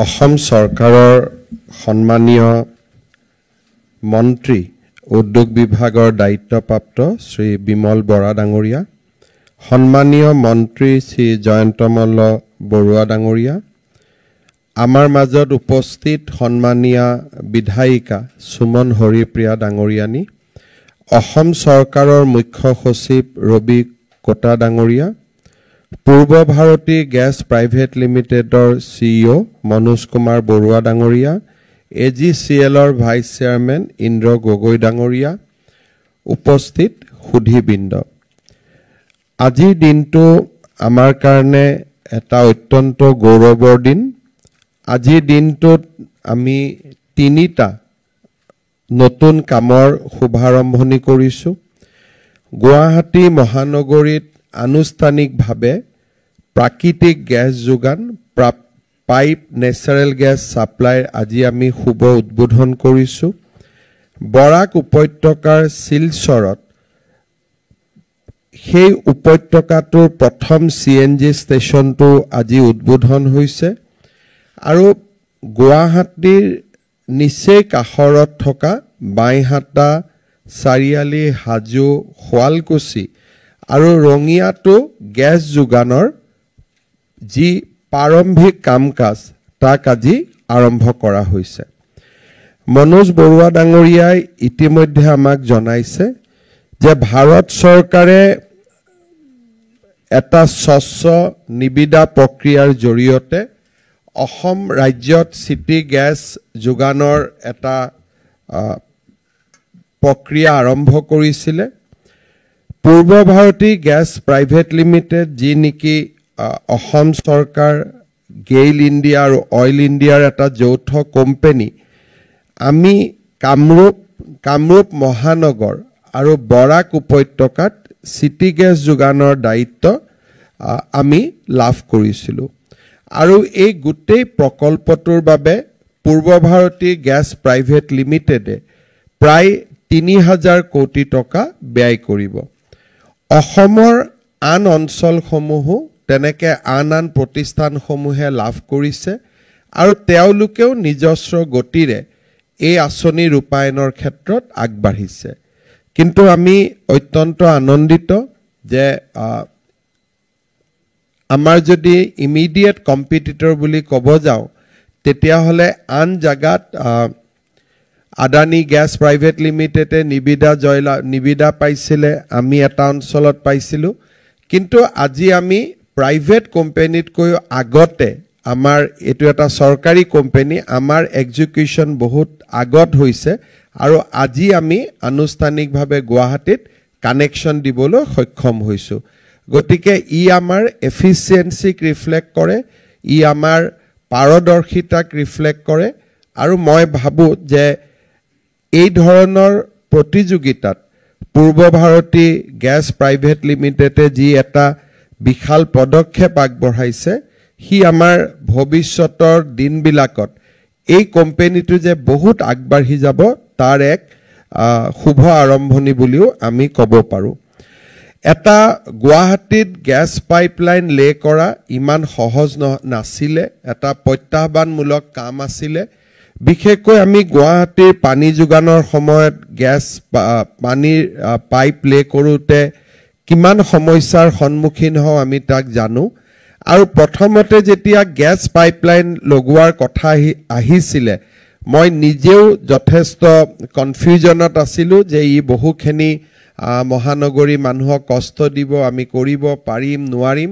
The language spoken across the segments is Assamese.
অসম চৰকাৰৰ সন্মানীয় মন্ত্ৰী উদ্যোগ বিভাগৰ দায়িত্বপ্ৰাপ্ত শ্ৰী বিমল বৰা ডাঙৰীয়া, সন্মানীয় মন্ত্ৰী শ্ৰী জয়ন্ত মল্ল বৰুৱা ডাঙৰীয়া, আমাৰ মাজত উপস্থিত সন্মানীয় বিধায়িকা সুমন হৰিপ্ৰিয়া ডাঙৰীয়ানী, অসম চৰকাৰৰ মুখ্য সচিব ৰবি কোটা ডাঙৰীয়া, পূৰ্ব ভাৰতী গেছ প্ৰাইভেট লিমিটেডৰ CEO মনোজ কুমাৰ বৰুৱা ডাঙৰীয়া, AGCLৰ ভাইচ চেয়াৰমেন ইন্দ্ৰ গগৈ ডাঙৰীয়া, উপস্থিত সুধীবৃন্দ। আজিৰ দিনটো আমাৰ কাৰণে এটা অত্যন্ত গৌৰৱৰ দিন। আজিৰ দিনটোত আমি তিনিটা নতুন কামৰ শুভাৰম্ভণি কৰিছোঁ। গুৱাহাটী মহানগৰীত আনুষ্ঠানিকভাৱে প্ৰাকৃতিক গেছ যোগান পাইপ নেচাৰেল গেছ ছাপ্লাইৰ আজি আমি শুভ উদ্বোধন কৰিছোঁ। বৰাক উপত্যকাৰ শিলচৰত সেই উপত্যকাটোৰ প্ৰথম CNG ষ্টেচনটো আজি উদ্বোধন হৈছে আৰু গুৱাহাটীৰ নিচেই কাষৰত থকা বাইহাটা, চাৰিআলি, হাজো, শুৱালকুছি আৰু ৰঙিয়াটো গেছ যোগানৰ যি প্ৰাৰম্ভিক কাম কাজ তাক আজি আৰম্ভ কৰা হৈছে। মনোজ বৰুৱা ডাঙৰীয়াই ইতিমধ্যে আমাক জনাইছে যে ভাৰত চৰকাৰে এটা স্বচ্ছ নিবিদা প্ৰক্ৰিয়াৰ জৰিয়তে অসম ৰাজ্যত চিটি গেছ যোগানৰ এটা প্ৰক্ৰিয়া আৰম্ভ কৰিছিলে। পূৰ্ব ভাৰতী গেছ প্ৰাইভেট লিমিটেড যি নেকি অসম চৰকাৰ, গেইল ইণ্ডিয়া আৰু অইল ইণ্ডিয়াৰ এটা যৌথ কোম্পানী, আমি কামৰূপ মহানগৰ আৰু বৰাক উপত্যকাত চিটি গেছ যোগানৰ দায়িত্ব আমি লাভ কৰিছিলোঁ আৰু এই গোটেই প্ৰকল্পটোৰ বাবে পূৰ্ব ভাৰতী গেছ প্ৰাইভেট লিমিটেডে প্ৰায় ৩,০০০ কোটি টকা ব্যয় কৰিব। অসমৰ আন অঞ্চলসমূহো তেনেকে আন প্ৰতিষ্ঠানসমূহে লাভ কৰিছে আৰু তেওঁলোকেও নিজস্ব গতিৰে এই আঁচনি ৰূপায়ণৰ ক্ষেত্ৰত আগবাঢ়িছে। কিন্তু আমি অত্যন্ত আনন্দিত যে আমাৰ যদি ইমিডিয়েট কম্পিটিটৰ বুলি ক'ব যাওঁ তেতিয়াহ'লে আন জাগাত আদানী গেছ প্ৰাইভেট লিমিটেডে নিবিদা পাইছিলে, আমি এটা অঞ্চলত পাইছিলোঁ। কিন্তু আজি আমি প্ৰাইভেট কোম্পানীতকৈ আগতে, আমাৰ এইটো এটা চৰকাৰী কোম্পানী, আমাৰ এক্সিকিউশ্যন বহুত আগত হৈছে আৰু আজি আমি আনুষ্ঠানিকভাৱে গুৱাহাটীত কানেকশ্যন দিবলৈ সক্ষম হৈছোঁ। গতিকে ই আমাৰ এফিচিয়েঞ্চিক ৰিফ্লেক্ট কৰে, ই আমাৰ পাৰদৰ্শিতাক ৰিফ্লেক্ট কৰে আৰু মই ভাবোঁ যে এই ধৰণৰ প্ৰতিযোগিতাত পূৰ্ব ভাৰতী গেছ প্ৰাইভেট লিমিটেডে যি এটা বিশাল পদক্ষেপ আগবঢ়াইছে, সি আমাৰ ভৱিষ্যতৰ দিনবিলাকত এই কোম্পানীটো যে বহুত আগবাঢ়ি যাব তাৰ এক শুভ আৰম্ভণি বুলিও আমি ক'ব পাৰোঁ। এটা গুৱাহাটীত গেছ পাইপলাইন লে কৰা ইমান সহজ নাছিলে, এটা প্ৰত্যাহ্বানমূলক কাম আছিলে। বিশেষকৈ আমি গুৱাহাটীৰ পানী যোগানৰ সময়ত পানীৰ পাইপ লে কৰোঁতে কিমান সমস্যাৰ সন্মুখীন হওঁ আমি তাক জানো। আৰু প্ৰথমতে যেতিয়া গেছ পাইপলাইন লগোৱাৰ কথা আহিছিলে, মই নিজেও যথেষ্ট কনফিউজনত আছিলোঁ যে ই বহুখিনি মহানগৰী মানুহক কষ্ট দিব, আমি কৰিব পাৰিম নোৱাৰিম।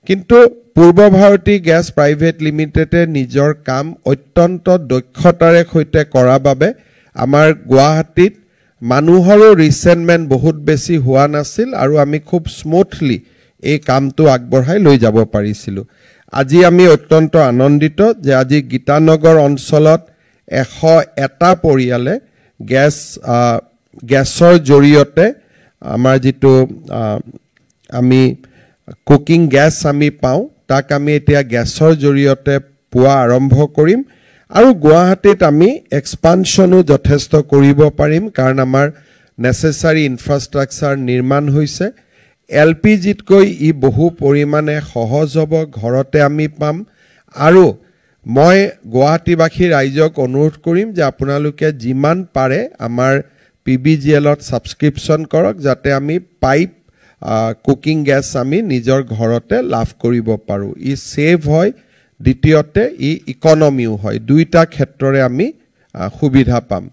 কিন্তু পূৰ্ব ভাৰতী গেছ প্ৰাইভেট লিমিটেডে নিজৰ কাম অত্যন্ত দক্ষতাৰে সৈতে কৰাৰ বাবে আমাৰ গুৱাহাটীত মানুহৰো ৰিচেণ্টমেণ্ট বহুত বেছি হোৱা নাছিল আৰু আমি খুব স্মুথলি এই কামটো আগবঢ়াই লৈ যাব পাৰিছিলোঁ। আজি আমি অত্যন্ত আনন্দিত যে আজি গীতানগৰ অঞ্চলত 101টা পৰিয়ালে গেছৰ জৰিয়তে আমাৰ যিটো আমি কুকিং গেছ আমি পাওঁ তাক আমি এতিয়া গেছৰ জৰিয়তে পোৱা আৰম্ভ কৰিম আৰু গুৱাহাটীত আমি এক্সপানশ্যনো যথেষ্ট কৰিব পাৰিম কাৰণ আমাৰ নেচেচাৰী ইনফ্ৰাষ্ট্ৰাকচাৰ নিৰ্মাণ হৈছে। LPGতকৈ ই বহু পৰিমাণে সহজ হ'ব, ঘৰতে আমি পাম আৰু মই গুৱাহাটীবাসী ৰাইজক অনুৰোধ কৰিম যে আপোনালোকে যিমান পাৰে আমাৰ PBGLত ছাবস্ক্ৰিপশ্যন কৰক যাতে আমি পাইপ কুকিং গেছ আমি নিজৰ ঘৰতে লাভ কৰিব পাৰোঁ ই সেভ হয় দ্বিতীয়তে ই ইকনমিও হয় দুইটা ক্ষেত্ৰৰে আমি সুবিধা পাম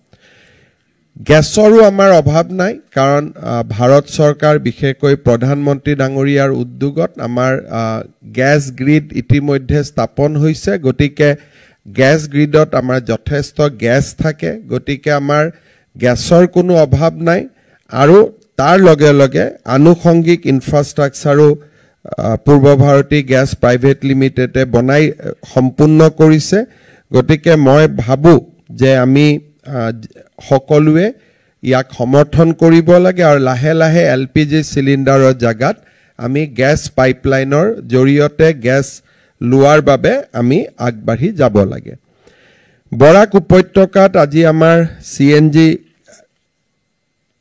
গেছৰো আমাৰ অভাৱ নাই কাৰণ ভাৰত চৰকাৰ বিশেষকৈ প্ৰধানমন্ত্ৰী ডাঙৰীয়াৰ উদ্যোগত আমাৰ গ্যাস গ্ৰিড ইতিমধ্যে স্থাপন হৈছে গতিকে গ্যাস গ্ৰিডত আমাৰ যথেষ্ট গ্যাস থাকে গতিকে আমাৰ গ্যাসৰ কোনো অভাৱ নাই আৰু তাৰ লগে লগে আনুষংগিক ইনফ্ৰাষ্ট্ৰাকচাৰো পূৰ্ব ভাৰতী গ্যাস প্ৰাইভেট লিমিটেডে বনাই সম্পূৰ্ণ কৰিছে গতিকে মই ভাবো যে আমি সকলোৱে ইয়াক সমৰ্থন কৰিব লাগে আৰু লাহে লাহে LPG সিলিন্ডাৰৰ জাগাত আমি গ্যাস পাইপলাইনৰ জৰিয়তে গ্যাস লোৱাৰ বাবে আমি আগবাঢ়ি যাব লাগে বৰাক উপত্যকাত আজি আমাৰ CNG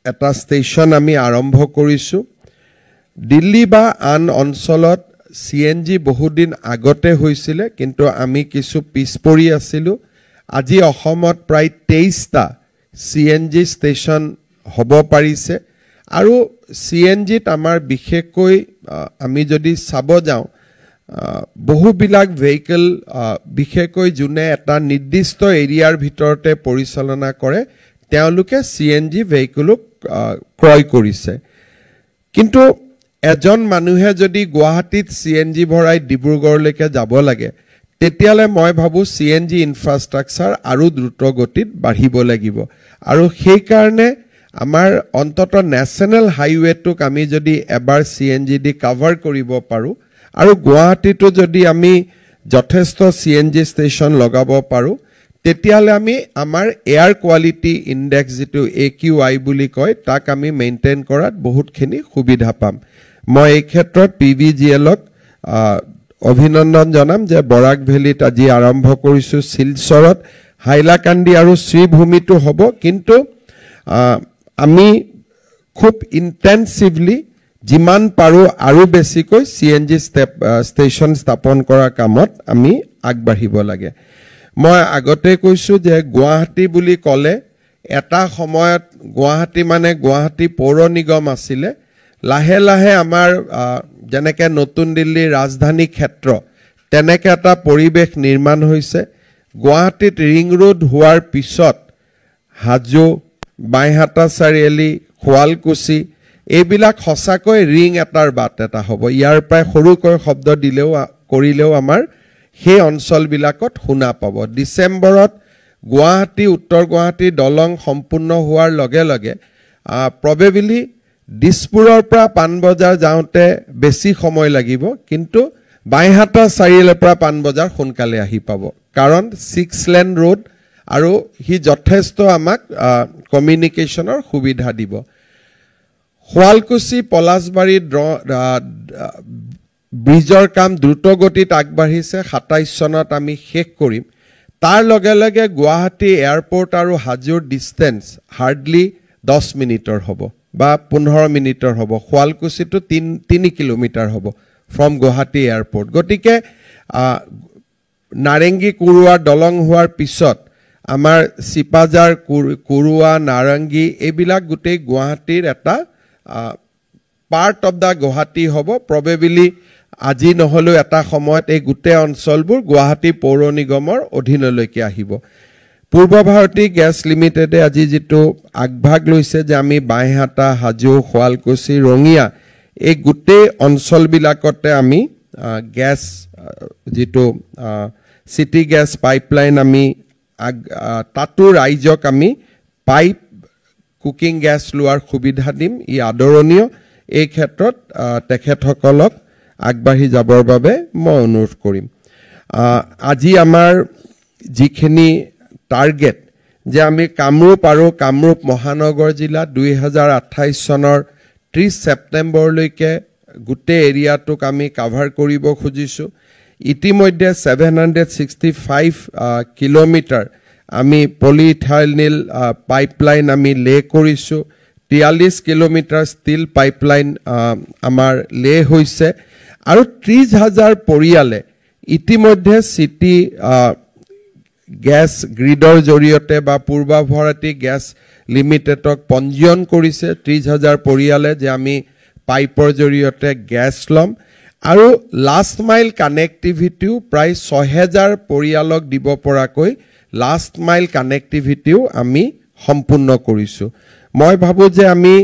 এটা ষ্টেচন আমি আৰম্ভ কৰিছো দিল্লী বা আন অঞ্চলত CNG বহুদিন আগতে হৈছিল কিন্তু আমি কিছু পিছপৰি আছিলো আজি অসমত প্ৰায় 23টা CNG ষ্টেচন হ'ব পাৰিছে আৰু CNGত আমাৰ বিশেষকৈ আমি যদি চাব যাওঁ বহুবিলাক ভেহিকল বিশেষকৈ জুনে এটা নিৰ্দিষ্ট এৰিয়াৰ ভিতৰতে পৰিচালনা কৰে তেওঁলোকে CNG ভেহিকলক ক্ৰয় কৰিছে কিন্তু এজন মানুহে যদি গুৱাহাটীত CNG ভৰাই ডিব্ৰুগড়লৈকে যাব লাগে তেতিয়ালে মই ভাবো CNG ইনফ্ৰাষ্ট্ৰাকচাৰ আৰু দ্ৰুত গতিত বাঢ়িব লাগিব আৰু সেই কাৰণে আমাৰ অন্তত নেশনাল হাইৱেটোক আমি যদি এবাৰ CNG দি কভাৰ কৰিব পাৰো আৰু গুৱাহাটীটো যদি আমি যথেষ্ট CNG ষ্টেচন লগাব পাৰো তেতিয়ালে আমি আমাৰ এয়াৰ কোৱালিটি ইনডেক্স যেটো AQI বুলি কয় তাক আমি মেইনটেইন কৰাত বহুতখিনি সুবিধা পাম মই এই ক্ষেত্ৰত PBGLক অভিনন্দন জনাম যে বৰাক ভেলিত আজি আৰম্ভ কৰিছো শিলচৰত হাইলাকান্দি আৰু শ্ৰীভূমিটো হ'ব কিন্তু আমি খুব ইন্টেনসিভলি যিমান পাৰো আৰু বেছিকৈ CNG ষ্টেচন স্থাপন কৰা কামত আমি আগবাঢ়িব লাগে মই আগতে কৈছো যে গুৱাহাটী বুলি ক'লে এটা সময়ত গুৱাহাটী মানে গুৱাহাটী পৌৰ নিগম আছিল লাহে লাহে আমাৰ যেনেকে নতুন দিল্লী ৰাজধানী ক্ষেত্ৰ তেনেকে এটা পৰিবেশ নিৰ্মাণ হৈছে গুৱাহাটীত ৰিং ৰোড হোৱাৰ পিছত হাজো বাইহাটা চাৰিআলি খোৱালকুছি এইবিলাক হসাকৈ ৰিং এটাৰ বাট এটা হ'ব ইয়াৰ প্ৰায় সৰুকৈ শব্দ দিলেও কৰিলেও আমাৰ সেই অঞ্চলবিলাকত শুনা পাব ডিসেম্বৰত গুৱাহাটী উত্তৰ গুৱাহাটী দলং সম্পূৰ্ণ হোৱাৰ লগে লগে প্ৰবেবলি দিছপুৰৰ পৰা পানবজাৰ যাওঁতে বেছি সময় লাগিব কিন্তু বাইহাটা চাৰিআলিৰ পৰা পানবজাৰ সোনকালে আহি পাব কাৰণ 6 লেন ৰোড আৰু হি যথেষ্ট আমাক কমিউনিকেশনৰ সুবিধা দিব খোৱালকুছি পলাশবাৰী ব্ৰিজৰ কাম দ্ৰুত গতিত আগবাঢ়িছে 27 চনত আমি শেষ কৰিম তাৰ লগে লগে গুৱাহাটী এয়াৰপোৰ্ট আৰু হাজোৰ ডিসটেন্স হাৰ্ডলি 10 মিনিটৰ হ'ব বা 15 মিনিটৰ হ'ব খোৱালকুছিটো 3 কিলোমিটাৰ হ'ব ফ্ৰম গুৱাহাটী এয়াৰপোৰ্ট গতিকে নাৰেঙ্গী কুৰুৱা দলং হোৱাৰ পিছত আমাৰ সিপাজাৰ কুৰুৱা নাৰেঙ্গী এইবিলাক গুটেই গুৱাহাটীৰ এটা পাৰ্ট অফ দা গুৱাহাটী হ'ব প্ৰবেবলি আজি নহলেও এটা সময়ত এই গুটে অঞ্চলবোৰ গুৱাহাটী পৌৰ নিগমৰ অধীনলৈকে আহিব পূৰ্ব ভাৰতী গ্যাস লিমিটেডে আজি যেটো আগভাগ লৈছে যে আমি বাইহাটা হাজো খোৱালকুছি ৰঙিয়া এই গুটে অঞ্চলবিলাকতে আমি গ্যাস যেটো সিটি গ্যাস পাইপলাইন আমি তাতো ৰাইজক আমি পাইপ কুকিং গ্যাস লোৱাৰ সুবিধা দিম ই আদৰণীয় এই ক্ষেত্ৰত তেখেতসকলক আগবাঢ়ি যাবৰ বাবে মই অনুৰোধ কৰিম আজি আমাৰ যিখিনি টাৰ্গেট যে আমি কামৰূপ আৰু কামৰূপ মহানগৰ জিলা 2028 চনৰ 30 সেপ্টেম্বৰলৈকে গুটে এৰিয়াটোক আমি কভাৰ কৰিব খুজিছো ইতিমধ্যে 765 কিলোমিটাৰ আমি পলিইথাইলিন পাইপলাইন আমি লে কৰিছো 43 কিলোমিটাৰ ষ্টিল পাইপলাইন আমাৰ লে হৈছে আৰু 30,000 পৰিয়ালে ইতিমধ্যে সিটি গ্যাস গ্ৰিডৰ জৰিয়তে বা পূৰ্বভাৰতী গ্যাস লিমিটেডক পঞ্জীয়ন কৰিছে 30,000 পৰিয়ালে যে আমি পাইপৰ জৰিয়তে গ্যাস লম আৰু লাষ্ট মাইল কানেক্টিভিটিও প্ৰায় 6,000 পৰিয়ালক দিব পৰাকৈ লাষ্ট মাইল কানেক্টিভিটিও আমি সম্পূৰ্ণ কৰিছো মই ভাবো যে আমি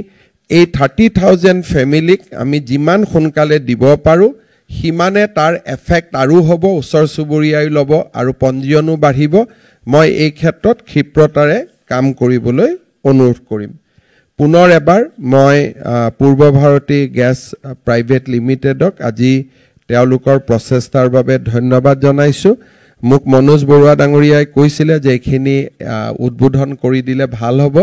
এই 30,000 ফ্যামিলিক আমি যিমান সোনকালে দিব পাৰো হিমানে তাৰ এফেক্ট আৰু হ'ব উচৰ সুবুৰিয়াই লব আৰু পঞ্জীয়নো বাঢ়িব মই এই ক্ষেত্ৰত ক্ষিপ্ৰতাৰে কাম কৰিবলৈ অনুৰোধ কৰিম পুনৰ এবাৰ মই পূৰ্বভাৰতী গ্যাস প্ৰাইভেট লিমিটেডক আজি তেওঁলোকৰ প্ৰচেষ্টাৰ বাবে ধন্যবাদ জনাইছো মোক মনোজ বৰুৱা ডাঙৰীয়াই কৈছিলে যে এখিনি উদ্বোধন কৰি দিলে ভাল হ'ব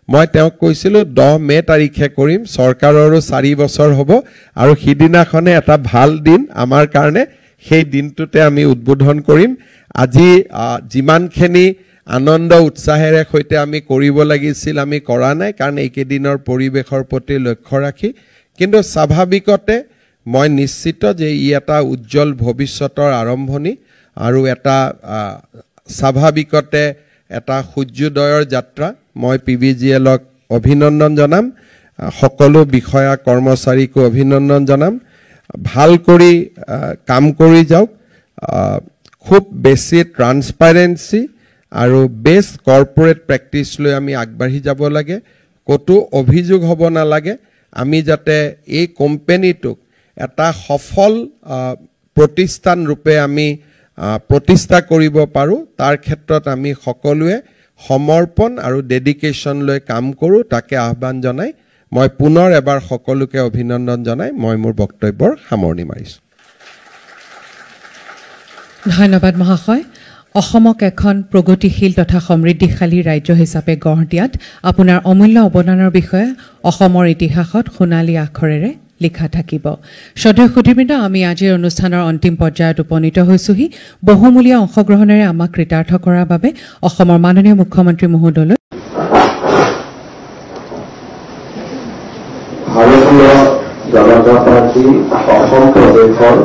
মই তেওঁক কৈছিলো 10 মে তাৰিখে কৰিম সৰকাৰৰো 4 বছৰ হ'ব আৰু হিদিনাখনে এটা ভাল দিন আমাৰ কাৰণে সেই দিনটোতে আমি উদ্বোধন কৰিম আজি যিমানখিনি আনন্দ উৎসাহেৰে সৈতে আমি কৰিব লাগিছিল আমি কৰা নাই কাৰণ এইকেদিনৰ পৰিবেশৰ প্ৰতি লক্ষ্য ৰাখি কিন্তু স্বাভাৱিকতে মই নিশ্চিত যে ই এটা উজ্জ্বল ভৱিষ্যতৰ আৰম্ভণি আৰু এটা স্বাভাৱিকতে এটা সূৰ্যোদয়ৰ যাত্ৰা মই পিবিজিএলক অভিনন্দন জনাম সকলো বিষয়া কৰ্মচাৰীক অভিনন্দন জনাম ভাল কৰি কাম কৰি যাওক খুব বেছি ট্ৰান্সপাৰেন্সি আৰু বেস্ট কৰ্পোৰেট প্ৰেক্টিস লৈ আমি আগবাঢ়ি যাব লাগে কতো অভিযোগ হ'ব না লাগে আমি যাতে এই কোম্পানীটোক এটা সফল প্ৰতিষ্ঠান ৰূপে আমি প্ৰতিষ্ঠা কৰিব পাৰো তাৰ ক্ষেত্ৰত আমি সকলোৱে সমৰ্পণ আৰু ডেডিকেশন লৈ কাম কৰো তাকে আহ্বান জনাই মই পুনৰ এবাৰ সকলোকে অভিনন্দন জনাই মই মোৰ বক্তব্যৰ সামৰণি মাৰিছো ধন্যবাদ মহাশয় অসমক এখন প্ৰগতিশীল তথা সমৃদ্ধিশালী ৰাজ্য হিচাপে গঢ় দিয়াত আপোনাৰ অমূল্য অৱদানৰ বিষয়ে অসমৰ ইতিহাসত সোণালী আখৰেৰে লিখা থাকিব শ্ৰদ্ধেয় সুধীবৃন্দ আমি আজিৰ অনুষ্ঠানৰ অন্তিম পৰ্যায়ত উপনীত হৈছোহি বহুমূলীয়া অংশগ্ৰহণেৰে আমাক কৃতাৰ্থ কৰাৰ বাবে অসমৰ মাননীয় মুখ্যমন্ত্ৰী মহোদয়লৈ ভাৰতীয় জনতা পাৰ্টি অসম প্ৰদেশৰ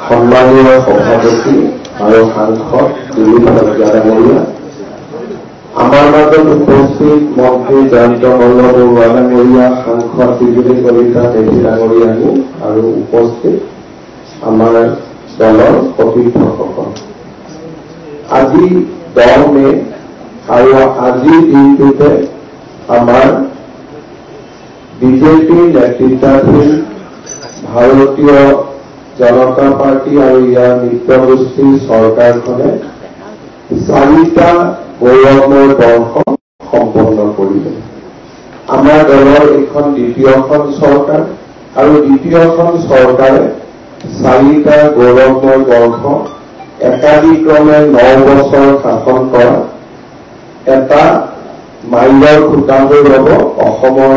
সন্মানীয় সভাপতি আৰু সাংসদ দিলীপ শইকীয়া ডাঙৰীয়া আমাৰ মাজত উপস্থিত মন্ত্ৰী জয়ন্ত মল্ল বৰুৱা ডাঙৰীয়া সাংসদ বিজুলী কলিতা দেৱী ডাঙৰীয়ানী আৰু উপস্থিত আমাৰ দলৰ সতীৰ্থসকল আজি 10 মে আৰু আজিৰ দিনটোতে আমাৰ বিজেপি নেতৃত্বাধীন ভাৰতীয় জনতা পাৰ্টি আৰু ইয়াৰ মিত্ৰগোষ্ঠীৰ চৰকাৰখনে 4টা গৌৰৱময় বৰ্ষ সম্পন্ন কৰিলে আমাৰ দলৰ এখন দ্বিতীয়খন চৰকাৰ আৰু দ্বিতীয়খন চৰকাৰে 4টা গৌৰৱময় বৰ্ষ একাদিক্ৰমে 9 বছৰ শাসন কৰা এটা মাইলৰ খুঁটা হৈ ৰব অসমৰ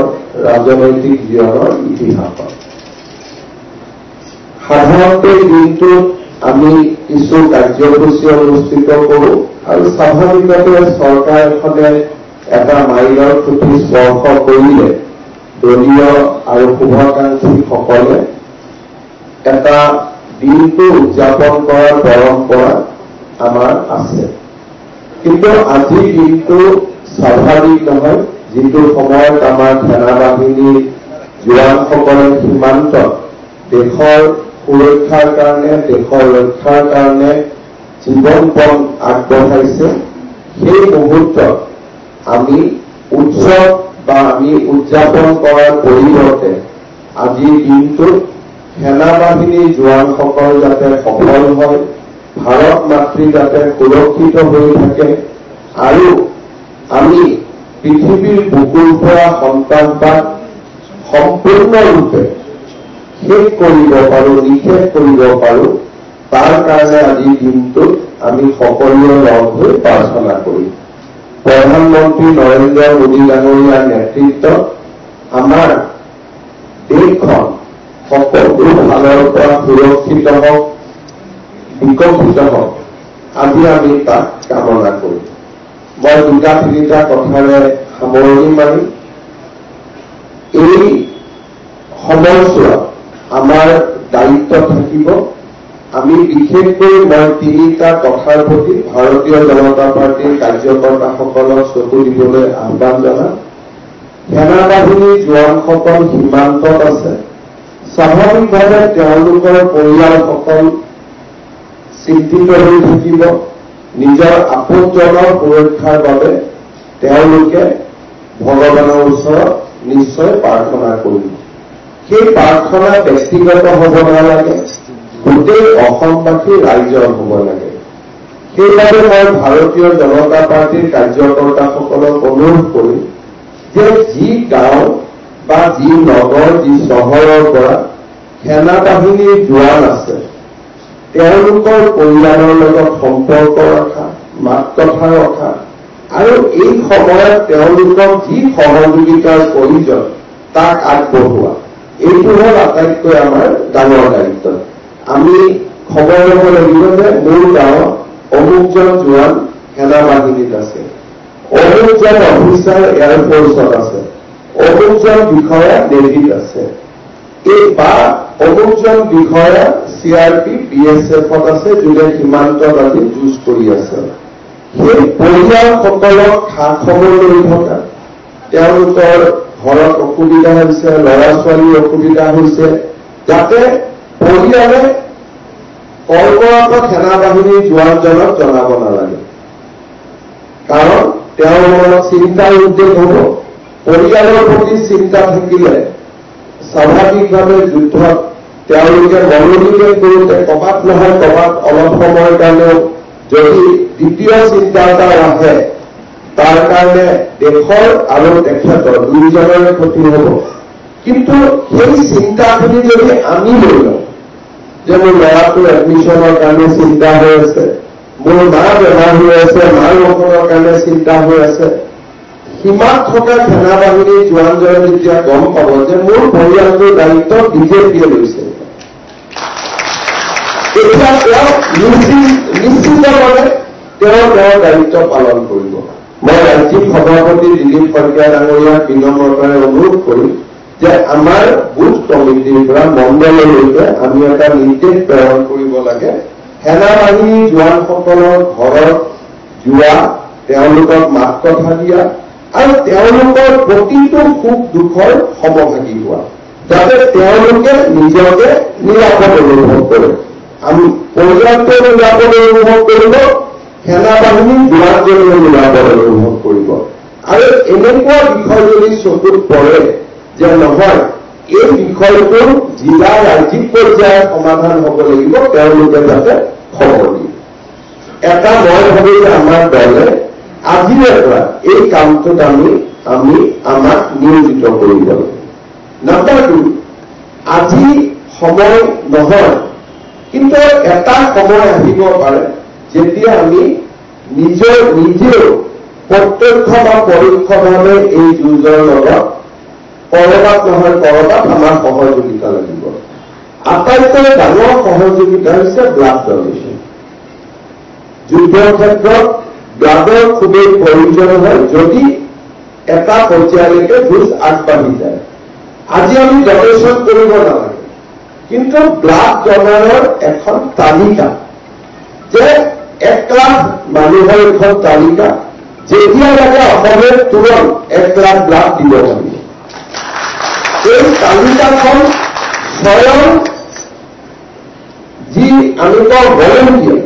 ৰাজনৈতিক জীৱনৰ ইতিহাসত সাধাৰণতে দিনটোত আমি কিছু কাৰ্যসূচী অনুষ্ঠিত কৰোঁ আৰু স্বাভাৱিকতে চৰকাৰ এখনে এটা মাইলৰ খুঁটি স্পৰ্শ কৰিলে দলীয় আৰু শুভাকাংক্ষীসকলে এটা দিনটো উদযাপন কৰাৰ পৰম্পৰা আমাৰ আছে কিন্তু আজিৰ দিনটো স্বাভাৱিক নহয় যিটো সময়ত আমাৰ সেনাবাহিনীৰ জোৱানসকলে সীমান্তত দেশৰ সুৰক্ষাৰ কাৰণে দেশৰ ৰক্ষাৰ কাৰণে জীৱনপণ আগবঢ়াইছে সেই মুহূৰ্তত আমি উৎসৱ বা আমি উদযাপন কৰাৰ পৰিৱৰ্তে আজিৰ দিনটোত সেনাবাহিনীৰ জোৱানসকল যাতে সফল হয় ভাৰত মাতৃ যাতে সুৰক্ষিত হৈ থাকে আৰু আমি পৃথিৱীৰ বুকুৰ পৰা সন্ত্ৰাসবাদ সম্পূৰ্ণৰূপে শেষ কৰিব পাৰো নিষেধ কৰিব পাৰো তাৰ কাৰণে আজিৰ দিনটোত আমি সকলোৱে লগ হৈ প্ৰাৰ্থনা কৰিম প্ৰধানমন্ত্ৰী নৰেন্দ্ৰ মোদী ডাঙৰীয়াৰ নেতৃত্বত আমাৰ দেশখন সকলো ফালৰ পৰা সুৰক্ষিত হওক বিকশিত হওক আজি আমি তাক কামনা কৰিম মই 2-3টা কথাৰে সামৰণি মাৰিম এই সময়ছোৱাত আমাৰ দায়িত্ব থাকিব আমি বিশেষকৈ মই তিনিটা কথাৰ প্ৰতি ভাৰতীয় জনতা পাৰ্টিৰ কাৰ্যকৰ্তাসকলক চকু দিবলৈ আহ্বান জনাম। সেনা বাহিনীৰ জোৱানসকল সীমান্তত আছে, স্বাভাৱিকভাৱে তেওঁলোকৰ পৰিয়ালসকল চিন্তিত হৈ থাকিব। নিজৰ আপোনজনৰ সুৰক্ষাৰ বাবে তেওঁলোকে ভগৱানৰ ওচৰত নিশ্চয় প্ৰাৰ্থনা কৰিব। সেই প্ৰাৰ্থনা ব্যক্তিগত হ'ব নালাগে, গোটেই অসমবাসী ৰাইজৰ হ'ব লাগে। সেইবাবে মই ভাৰতীয় জনতা পাৰ্টিৰ কাৰ্যকৰ্তাসকলক অনুৰোধ কৰিম যে যি গাঁও বা যি নগৰ, যি চহৰৰ পৰা সেনা বাহিনীৰ জোৱান আছে, তেওঁলোকৰ পৰিয়ালৰ লগত সম্পৰ্ক ৰখা, মাত কথা ৰখা আৰু এই সময়ত তেওঁলোকক যি সহযোগিতাৰ প্ৰয়োজন তাক আগবঢ়োৱা, এইটো হ'ল আটাইতকৈ আমাৰ ডাঙৰ দায়িত্ব। আমি খবৰ ল'ব লাগিব যে মোৰ গাঁৱত অমুকজন জোৱান সেনা বাহিনীত আছে, অমুকজন অফিচাৰ এয়াৰফৰ্চত আছে, অমুকজন বিষয়া নেভিত আছে, এই বা অমুকজন বিষয়া CRP BSFত আছে, যোনে সীমান্তত আজি যুঁজ কৰি আছে। সেই পৰিয়ালসকলক খা খবৰ লৈ থকা, তেওঁলোকৰ ঘৰত অসুবিধা হৈছে, ল'ৰা ছোৱালীৰ অসুবিধা হৈছে, যাতে পৰিয়ালে কৰ্মৰত সেনা বাহিনীৰ জোৱানজনক জনাব নালাগে। কাৰণ তেওঁৰ মনত চিন্তাৰ উদ্বেগ হ'ব। পৰিয়ালৰ প্ৰতি চিন্তা থাকিলে স্বাভাৱিকভাৱে যুদ্ধত তেওঁলোকে মনোনিৱেশ কৰোঁতে ক'ৰবাত নহয় ক'ৰবাত অলপ সময়ৰ কাৰণেও যদি দ্বিতীয় চিন্তা এটা আহে, তাৰ কাৰণে দেশৰ আৰু তেখেতৰ দুয়োজনৰে ক্ষতি হ'ব। কিন্তু সেই চিন্তাখিনি যদি আমি লৈ লওঁ যে মোৰ ল'ৰাটোৰ এডমিশ্যনৰ কাৰণে চিন্তা হৈ আছে, মোৰ মা বেমাৰ হৈ আছে, মাৰ ঔষধৰ কাৰণে চিন্তা হৈ আছে, সীমাত থকা সেনা বাহিনীৰ জোৱানজনে যেতিয়া গম পাব যে মোৰ পৰিয়ালটোৰ দায়িত্ব বিজেপিয়ে লৈছে, তেতিয়া তেওঁ নিশ্চিতভাৱে তেওঁৰ দায়িত্ব পালন কৰিব। মই ৰাজ্যিক সভাপতি দিলীপ শইকীয়া ডাঙৰীয়াক বিনম্ৰতাৰে অনুৰোধ কৰিম যে আমাৰ বুথ কমিটিৰ পৰা মণ্ডললৈকে আমি এটা নিৰ্দেশ প্ৰেৰণ কৰিব লাগে। সেনা বাহিনীৰ জোৱানসকলৰ ঘৰত যোৱা, তেওঁলোকক মাত কথা দিয়া আৰু তেওঁলোকৰ প্ৰতিটো সুখ দুখৰ সমভাগী হোৱা, যাতে তেওঁলোকে নিজকে নিৰাপদ অনুভৱ কৰে। আমি পৰিয়ালটোৱে নিৰাপদ অনুভৱ কৰিব, সেনা বাহিনীৰ জোৱানজনেও নিৰাপদ অনুভৱ কৰিব। আৰু এনেকুৱা বিষয় যদি চকুত পৰে যে নহয় এই বিষয়টো জিলা ৰাজ্যিক পৰ্যায়ত সমাধান হ'ব লাগিব, তেওঁলোকে যাতে খবৰ দিয়ে। এটা মই ভাবো যে আমাৰ দলে আজিৰে পৰা এই কামটোত আমি আমাক নিয়োজিত কৰিব লাগিব। নাম্বাৰ 2, আজি সময় নহয়, কিন্তু এটা সময় আহিব পাৰে যেতিয়া আমি নিজেও প্ৰত্যক্ষ বা পৰোক্ষভাৱে এই যুঁজৰ লগত কৰবাত নহয় কৰবাত আমাৰ সহযোগিতা লাগিব। আটাইতকৈ ডাঙৰ সহযোগিতা হৈছে ব্লাড ডনেশ্যন। যুদ্ধৰ ক্ষেত্ৰত ব্লাডৰ খুবেই প্ৰয়োজন হয় যদি এটা পৰ্যায়লৈকে যুঁজ আগবাঢ়ি যায়। আজি আমি ডনেশ্যন কৰিব নালাগে, কিন্তু ব্লাড ডনাৰৰ এখন তালিকা, যে 1 লাখ মানুহৰ এখন তালিকা, যেতিয়া লাগে অসমে তুৰন্ত 1 লাখ ব্লাড দিব পাৰিব। এই তালিকাখন স্বয়ং যি আমি কওঁ ভলেণ্টিয়াৰ,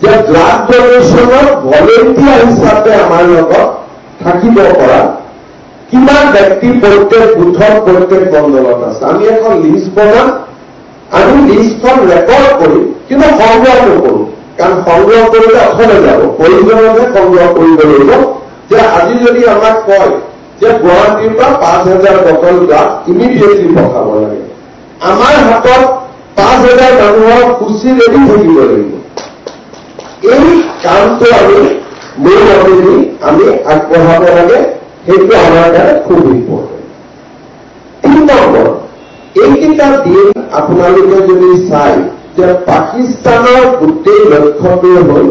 যে ব্লাড ডনেশ্যনত ভলেণ্টিয়াৰ হিচাপে আমাৰ লগত থাকিব পৰা কিমান ব্যক্তি প্ৰত্যেক বুথত প্ৰত্যেক মণ্ডলত আছে। আমি এখন লিষ্ট বনাম, আমি লিষ্টখন ৰেকৰ্ড কৰিম, কিন্তু সংগ্ৰহ নকৰোঁ, কাৰণ সংগ্ৰহ কৰিলে অথলে যাব। প্ৰয়োজনতহে সংগ্ৰহ কৰিব লাগিব। যে আজি যদি আমাক কয় যে গুৱাহাটীৰ পৰা 5,000 বটল ব্লাড ইমিডিয়েটলি পঠাব লাগে, আমাৰ হাতত 5,000 মানুহৰ সূচী ৰেডি থাকিব লাগিব। এই কামটো মোৰ মতেদি আমি আগবঢ়াব লাগে, সেইটো আমাৰ কাৰণে খুব ইম্পৰ্টেণ্ট। 3 নম্বৰ, এইকেইটা দিন আপোনালোকে যদি চাই যে পাকিস্তানৰ গোটেই লক্ষ্যটো হ'ল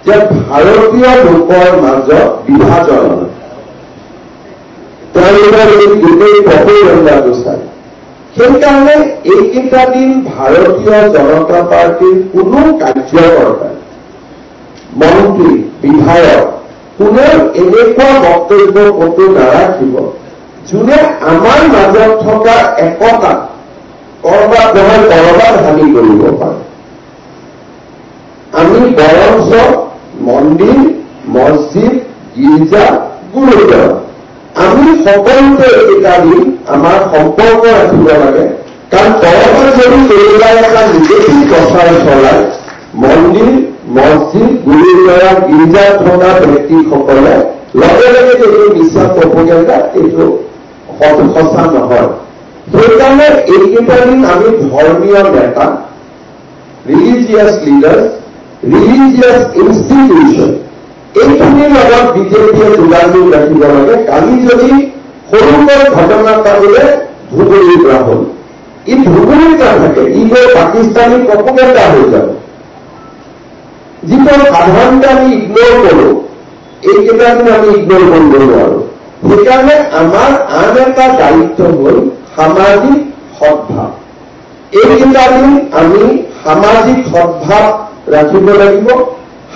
যে ভাৰতীয় লোকৰ মাজত বিভাজন। তেওঁলোকৰ এই গোটেই প্ৰপেগেণ্ডাটো চাই সেইকাৰণে এইকেইটা দিন ভাৰতীয় জনতা পাৰ্টীৰ কোনো কাৰ্যকৰ্তা মন্ত্ৰী বিধায়ক কোনেও এনেকুৱা বক্তব্য ক'তো নাৰাখিব যোনে আমাৰ মাজত থকা একতা কৰবাত নহয় কৰবাত হানি কৰিব পাৰে আমি বৰঞ্চ মন্দিৰ মছজিদ গীৰ্জা গুৰুদ্বাৰা আমি সকলোতে এইকেইটা দিন আমাৰ সম্পৰ্ক ৰাখিব লাগে কাৰণ কৰবাত যদি কোনোবাই এটা নিগেটিভ প্ৰচাৰ চলায় মন্দিৰ মছজিদ গুৰুদ্বাৰা গীৰ্জাত থকা ব্যক্তিসকলে লগে লগে যদি মিছা প্ৰপোগেণ্ডা এইটো সঁচা নহয় সেইকাৰণে এইকেইটা দিন আমি ধৰ্মীয় নেতা ৰিলিজিয়াছ লিডাৰ্ছ ৰিলিজিয়াছ ইনষ্টিটিউশ্যন এইখিনিৰ লগত বিজেপিয়ে যোগাযোগ ৰাখিব লাগে কালি যদি সৰুকৈ ঘটনা এটা বোলে ধুবুৰীৰ পৰা হ'ল ই ধুবুৰীত নাথাকে ই গৈ পাকিস্তানী প্ৰপোগেণ্ডা হৈ যাব যিটো সাধাৰণতে আমি ইগনোৰ কৰোঁ এইকেইটা দিন আমি ইগনোৰ কৰিব নোৱাৰোঁ সেইকাৰণে আমাৰ আন এটা দায়িত্ব হ'ল সামাজিক সদ্ভাৱ এইকেইটা দিন আমি সামাজিক সদ্ভাৱ ৰাখিব লাগিব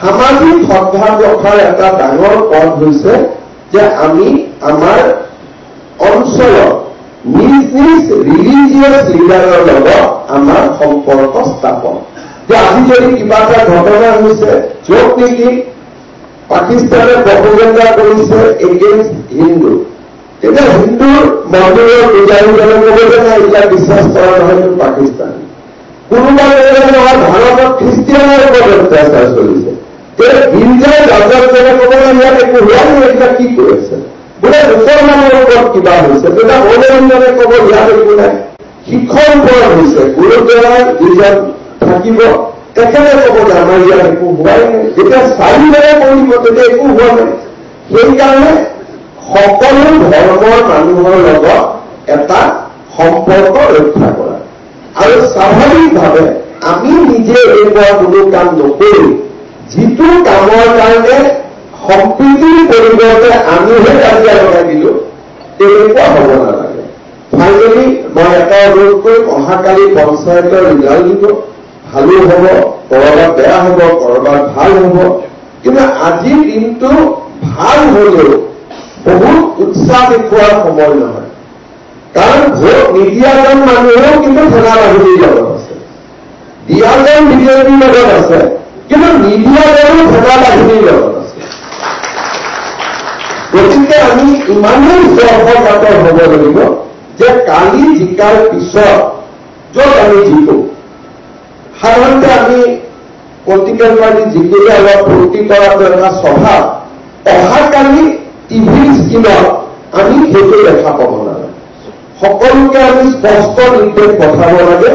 সামাজিক সদ্ভাৱ ৰখাৰ এটা ডাঙৰ পথ হৈছে যে আমি আমাৰ অঞ্চলত নিজ নিজ ৰিলিজিয়াছ লিডাৰৰ লগত আমাৰ সম্পৰ্ক স্থাপন যে আজি যদি কিবা এটা ঘটনা হৈছে য'ত নেকি পাকিস্তানে প্ৰপোগেণ্ডা কৰিছে এগেইনষ্ট হিন্দু তেতিয়া হিন্দুৰ মন্দিৰৰ পূজাৰীজনে ক'ব যে নাই এইবিলাক বিশ্বাস কৰা নহয় পাকিস্তান কোনোবা নহয় ভাৰতত খ্ৰীষ্টিয়ানৰ ওপৰত অত্যাচাৰ চলিছে গীৰ্জাৰ ৰাজকজনে ক'ব যে ইয়াত একো হোৱা নাই এইবিলাক কি কৰিছে বোলে মুছলমানৰ ওপৰত কিবা হৈছে তেতিয়া মৌলবীজনে ক'ব ইয়াত একো নাই শিক্ষৰ ওপৰত হৈছে গুৰুদ্বাৰাই গীৰ্জাত থাকিব তেখেতে ক'ব যে আমাৰ ইয়াত একো হোৱাই নাই যেতিয়া চাৰিজনে কৰিব তেতিয়া একো হোৱা নাই সেইকাৰণে সকলো ধৰ্মৰ মানুহৰ লগত এটা সম্পৰ্ক ৰক্ষা কৰা আৰু স্বাভাৱিকভাৱে আমি নিজে এনেকুৱা কোনো কাম নকৰোঁ যিটো কামৰ কাৰণে সম্প্ৰীতিৰ পৰিৱৰ্তে আমিহে কাজিয়া লগাই দিলোঁ তেনেকুৱা হ'ব নালাগে ফাইনেলি মই এটা অনুৰোধ কৰিম অহাকালি পঞ্চায়তৰ ৰিজাল্ট দিব ভালো হ'ব কৰবাত বেয়া হ'ব কৰবাত ভাল হ'ব কিন্তু আজিৰ দিনটো ভাল হ'লেও বহুত উৎসাহ দেখুওৱাৰ সময় নহয় কাৰণ ভোট নিদিয়াজন মানুহেও কিন্তু সেনা বাহিনীৰ লগত আছে দিয়াজন বিজেপিৰ লগত আছে কিন্তু নিদিয়াজনো সেনা বাহিনীৰ লগত আছে গতিকে আমি ইমানেই স্বৰ্গকাতৰ হ'ব লাগিব যে কালি জিকাৰ পিছত য'ত আমি জিকো সাধাৰণতে আমি পলিটিকেল পাৰ্টি জিকিলে অলপ ফূৰ্তি কৰাটো এটা স্বভাৱ অহাকালি টিভিৰ স্ক্ৰীণত আমি সেইটো দেখা পাব নালাগে সকলোকে আমি স্পষ্ট নিৰ্দেশ পঠাব লাগে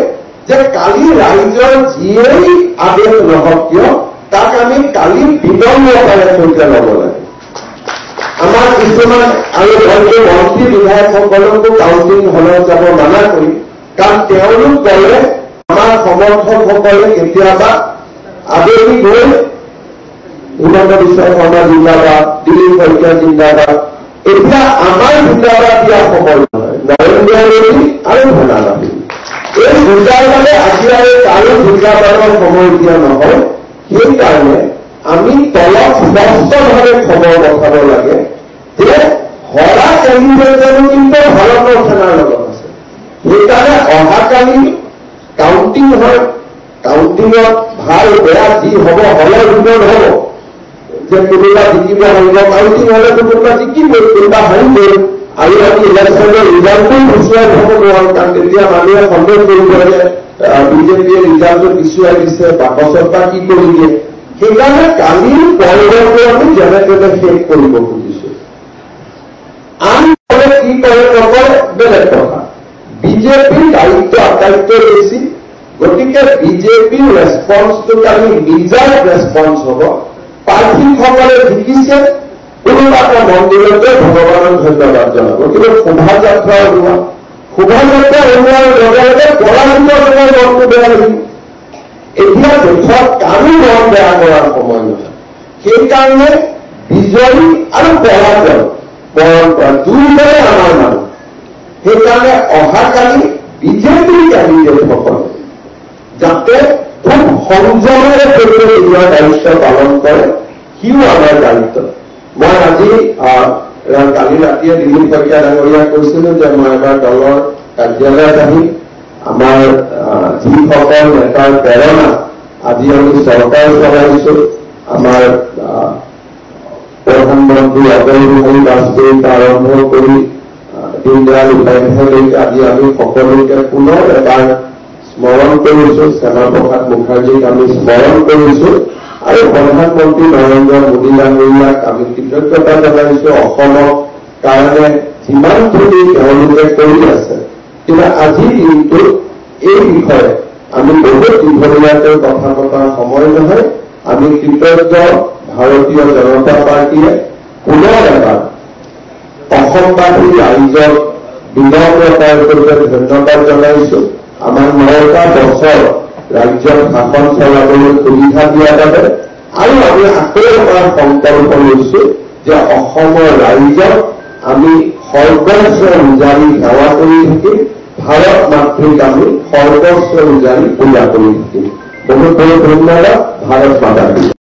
যে কালি ৰাইজৰ যিয়েই আদেশ নহওক কিয় তাক আমি কালি বিনম্ৰতাৰে সৈতে ল'ব লাগে আমাৰ কিছুমান আৰু হয়তো মন্ত্ৰী বিধায়কসকলকো কাউন্টিং হলত যাব মানা কৰি কাৰণ তেওঁলোক গ'লে আমাৰ সমৰ্থকসকলে কেতিয়াবা আবেলি গৈ হিমন্ত বিশ্ব শৰ্মা জিন্দাবাদ দিলীপ শইকীয়া জিন্দাবাদ এতিয়া আমাৰ জিন্দাবাদ দিয়া সময় নহয় নৰেন্দ্ৰ মোদী আৰু সেনা বাহিনী এই জিন্দাবাদে আজি আৰু কাৰো জিন্দাবাদৰ সময় দিয়া নহয় সেইকাৰণে আমি তলত স্পষ্টভাৱে খবৰ পঠাব লাগে যে হৰা কেন্দ্ৰীয়জনো কিন্তু ভাৰতৰ সেনাৰ লগত আছে সেইকাৰণে অহাকালি কাউন্টিং হয় কাউন্টিঙত ভাল বেয়া যি হ'ব হলৰ ভিতৰত হ'ব যে কোনোবা জিকিব পাৰিব কাউন্টিং হ'লেতো কোনোবা জিকিবই কোনোবা হাৰিবই আৰু আমি ইলেকশ্যনৰ ৰিজাল্টটো পিছুৱাই থ'ব নোৱাৰোঁ কাৰণ তেতিয়া মানুহে সন্দেহ কৰিব যে বিজেপিয়ে ৰিজাল্টটো পিছুৱাই দিছে বাকচৰ পৰা কি কৰি দিয়ে সেইকাৰণে কালিৰ পৰ্বটো আমি যেনে তেনে শেষ কৰিব খুজিছোঁ আন দলে কি কৰে নকৰে বেলেগ কথা বিজেপিৰ দায়িত্ব আটাইতকৈ বেছি গতিকে বিজেপিৰ ৰেছপন্সটোক আমি নিজাৰ ৰেছপন্স হ'ব প্ৰাৰ্থীসকলে জিকিছে কোনোবা এটা মন্দিৰতে ভগৱানক ধন্যবাদ জনাব কিন্তু শোভাযাত্ৰা ওলোৱাৰ লগে লগে পৰাজিত হোৱাৰ মনটো বেয়া লাগিব এতিয়া দেশত কাৰো মন বেয়া কৰাৰ সময় নহয় সেইকাৰণে বিজয়ী আৰু পৰাজয় পৰম্পৰা দুয়োটাই আমাৰ মানুহ সেইকাৰণে অহাকালি বিজেপিৰ কেণ্ডিডেটসকলে যাতে খুব সংযমেৰে সৈতে নিজৰ দায়িত্ব পালন কৰে, সিও আমাৰ দায়িত্ব। মই আজি কালি ৰাতিয়ে দিলীপ শইকীয়া ডাঙৰীয়াক কৈছিলো যে মই এবাৰ দলৰ কাৰ্যালয়ত আহি আমাৰ যিসকল নেতাৰ প্ৰেৰণা আজি আমি চৰকাৰ চলাইছো, আমাৰ প্ৰধানমন্ত্ৰী অটল বিহাৰী বাজপেয়ীৰ পৰা আৰম্ভ কৰি দীনদয়াল উপাধ্যায়লৈকে আজি আমি সকলোকে পুনৰ এবাৰ স্মৰণ কৰিছো, শ্যামাপ্ৰসাদ মুখাৰ্জীক আমি স্মৰণ কৰিছো আৰু প্ৰধানমন্ত্ৰী নৰেন্দ্ৰ মোদী ডাঙৰীয়াক আমি কৃতজ্ঞতা জনাইছো অসমৰ কাৰণে যিমানখিনি তেওঁলোকে কৰি আছে। কিন্তু আজিৰ দিনটোত এই বিষয়ে আমি বহুত দীঘলীয়াকৈ কথা পতাৰ সময় নহয়। আমি কৃতজ্ঞ ভাৰতীয় জনতা পাৰ্টীয়ে পুনৰ এবাৰ অসমবাসী ৰাইজক বিনম্ৰতাৰ সৈতে ধন্যবাদ জনাইছো। আমাৰ 9টা বছৰ ৰাজ্যত শাসন চলাবলৈ সুবিধা দিয়াৰ বাবে আৰু আমি আকৌ এবাৰ সংকল্প লৈছো যে অসমৰ ৰাইজক আমি সৰ্বস্ব উজাৰি সেৱা কৰি থাকিম, ভাৰত মাতৃক আমি সৰ্বস্ব উজাৰি পূজা কৰি থাকিম। বহুত বহুত ধন্যবাদ। ভাৰত মাতা কি।